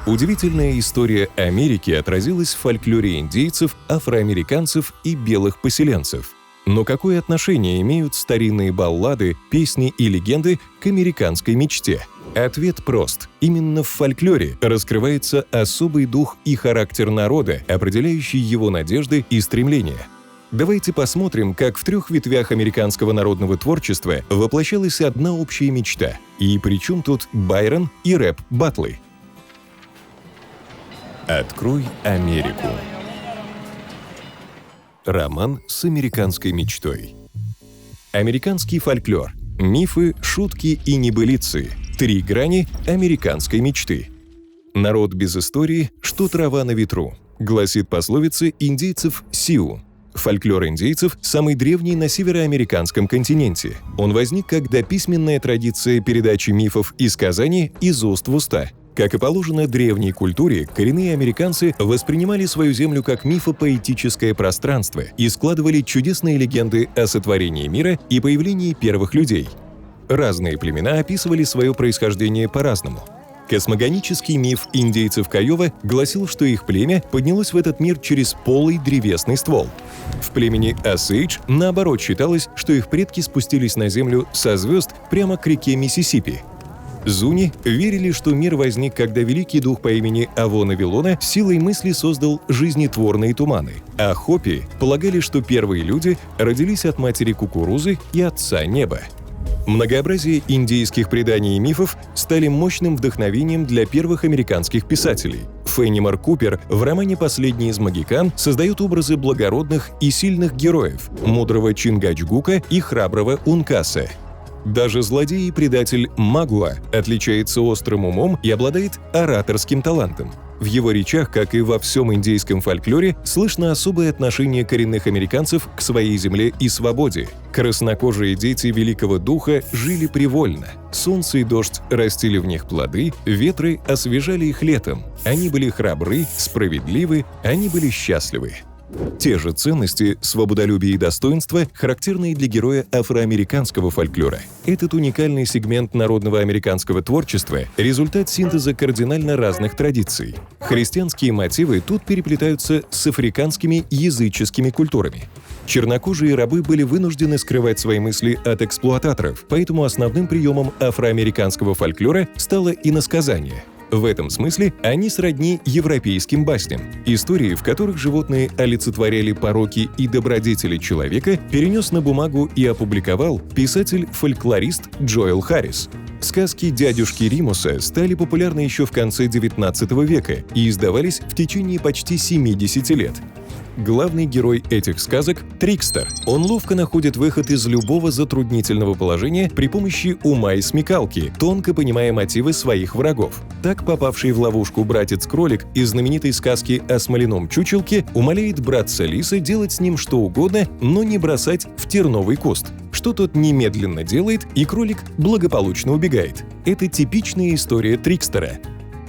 Удивительная история Америки отразилась в фольклоре индейцев, афроамериканцев и белых поселенцев. Но какое отношение имеют старинные баллады, песни и легенды к американской мечте? Ответ прост. Именно в фольклоре раскрывается особый дух и характер народа, определяющий его надежды и стремления. Давайте посмотрим, как в 3 ветвях американского народного творчества воплощалась одна общая мечта. И при чем тут Байрон и рэп-баттлы? Открой Америку. Роман с американской мечтой. Американский фольклор. Мифы, шутки и небылицы. 3 грани американской мечты. Народ без истории, что трава на ветру, гласит пословица индейцев Сиу. Фольклор индейцев – самый древний на североамериканском континенте. Он возник как дописьменная традиция передачи мифов и сказаний из уст в уста. Как и положено древней культуре, коренные американцы воспринимали свою землю как мифопоэтическое пространство и складывали чудесные легенды о сотворении мира и появлении первых людей. Разные племена описывали свое происхождение по-разному. Космогонический миф индейцев Кайова гласил, что их племя поднялось в этот мир через полый древесный ствол. В племени Осейдж, наоборот, считалось, что их предки спустились на землю со звезд прямо к реке Миссисипи. Зуни верили, что мир возник, когда великий дух по имени Авона-Вилона силой мысли создал жизнетворные туманы, а Хопи полагали, что первые люди родились от матери кукурузы и отца неба. Многообразие индейских преданий и мифов стали мощным вдохновением для первых американских писателей. Феннимор Купер в романе «Последний из Могикан» создает образы благородных и сильных героев – мудрого Чингачгука и храброго Ункаса. Даже злодей и предатель Магуа отличается острым умом и обладает ораторским талантом. В его речах, как и во всем индейском фольклоре, слышно особое отношение коренных американцев к своей земле и свободе. Краснокожие дети Великого Духа жили привольно. Солнце и дождь растили в них плоды, ветры освежали их летом. Они были храбры, справедливы, они были счастливы. Те же ценности, свободолюбие и достоинство, характерные для героя афроамериканского фольклора. Этот уникальный сегмент народного американского творчества – результат синтеза кардинально разных традиций. Христианские мотивы тут переплетаются с африканскими языческими культурами. Чернокожие рабы были вынуждены скрывать свои мысли от эксплуататоров, поэтому основным приемом афроамериканского фольклора стало иносказание. В этом смысле они сродни европейским басням. Истории, в которых животные олицетворяли пороки и добродетели человека, перенес на бумагу и опубликовал писатель-фольклорист Джоэл Харрис. Сказки дядюшки Римуса стали популярны еще в конце XIX века и издавались в течение почти 70 лет. Главный герой этих сказок – Трикстер. Он ловко находит выход из любого затруднительного положения при помощи ума и смекалки, тонко понимая мотивы своих врагов. Так попавший в ловушку братец-кролик из знаменитой сказки о смоляном чучелке умоляет братца Лиса делать с ним что угодно, но не бросать в терновый куст. Что тот немедленно делает, и кролик благополучно убегает. Это типичная история Трикстера.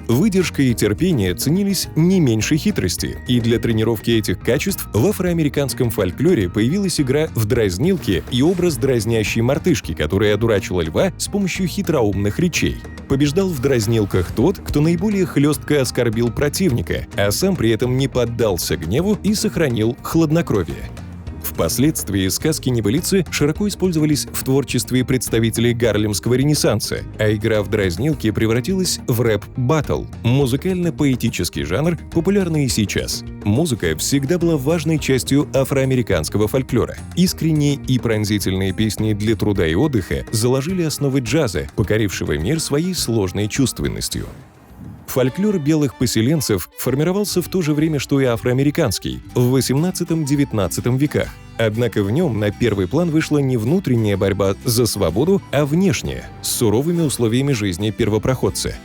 Выдержка и терпение ценились не меньше хитрости, и для тренировки этих качеств в афроамериканском фольклоре появилась игра в дразнилки и образ дразнящей мартышки, которая одурачила льва с помощью хитроумных речей. Побеждал в дразнилках тот, кто наиболее хлестко оскорбил противника, а сам при этом не поддался гневу и сохранил хладнокровие. Впоследствии сказки-небылицы широко использовались в творчестве представителей Гарлемского ренессанса, а игра в дразнилки превратилась в рэп-баттл – музыкально-поэтический жанр, популярный и сейчас. Музыка всегда была важной частью афроамериканского фольклора. Искренние и пронзительные песни для труда и отдыха заложили основы джаза, покорившего мир своей сложной чувственностью. Фольклор белых поселенцев формировался в то же время, что и афроамериканский, в XVIII-XIX веках. Однако в нем на первый план вышла не внутренняя борьба за свободу, а внешняя, с суровыми условиями жизни первопроходца.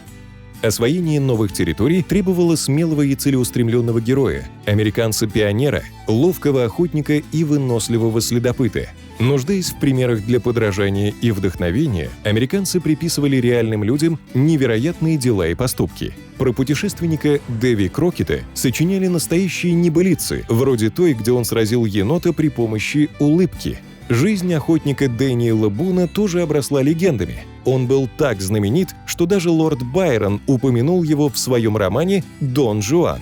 Освоение новых территорий требовало смелого и целеустремленного героя, американца-пионера, ловкого охотника и выносливого следопыта. Нуждаясь в примерах для подражания и вдохновения, американцы приписывали реальным людям невероятные дела и поступки. Про путешественника Дэви Крокета сочиняли настоящие небылицы, вроде той, где он сразил енота при помощи улыбки. Жизнь охотника Дэниела Буна тоже обросла легендами. Он был так знаменит, что даже лорд Байрон упомянул его в своем романе «Дон Жуан».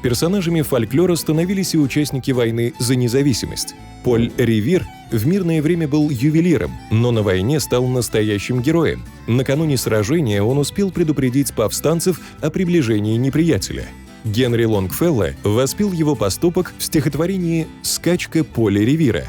Персонажами фольклора становились и участники войны за независимость. Поль Ревир в мирное время был ювелиром, но на войне стал настоящим героем. Накануне сражения он успел предупредить повстанцев о приближении неприятеля. Генри Лонгфелло воспел его поступок в стихотворении «Скачка Поля Ревира».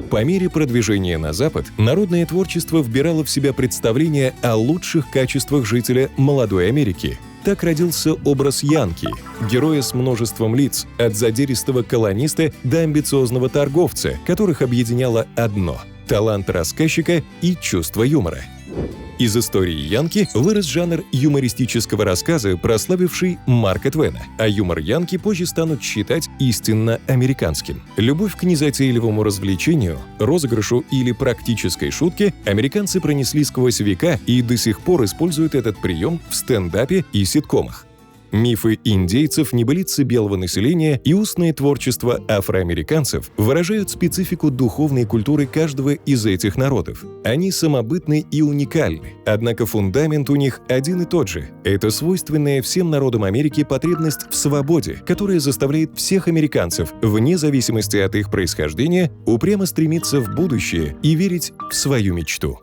По мере продвижения на Запад народное творчество вбирало в себя представления о лучших качествах жителя молодой Америки. Так родился образ Янки, героя с множеством лиц, от задиристого колониста до амбициозного торговца, которых объединяло одно – талант рассказчика и чувство юмора. Из истории Янки вырос жанр юмористического рассказа, прославивший Марка Твена, а юмор Янки позже станут считать истинно американским. Любовь к незатейливому развлечению, розыгрышу или практической шутке американцы пронесли сквозь века и до сих пор используют этот прием в стендапе и ситкомах. Мифы индейцев, небылицы белого населения и устное творчество афроамериканцев выражают специфику духовной культуры каждого из этих народов. Они самобытны и уникальны, однако фундамент у них один и тот же. Это свойственная всем народам Америки потребность в свободе, которая заставляет всех американцев, вне зависимости от их происхождения, упрямо стремиться в будущее и верить в свою мечту.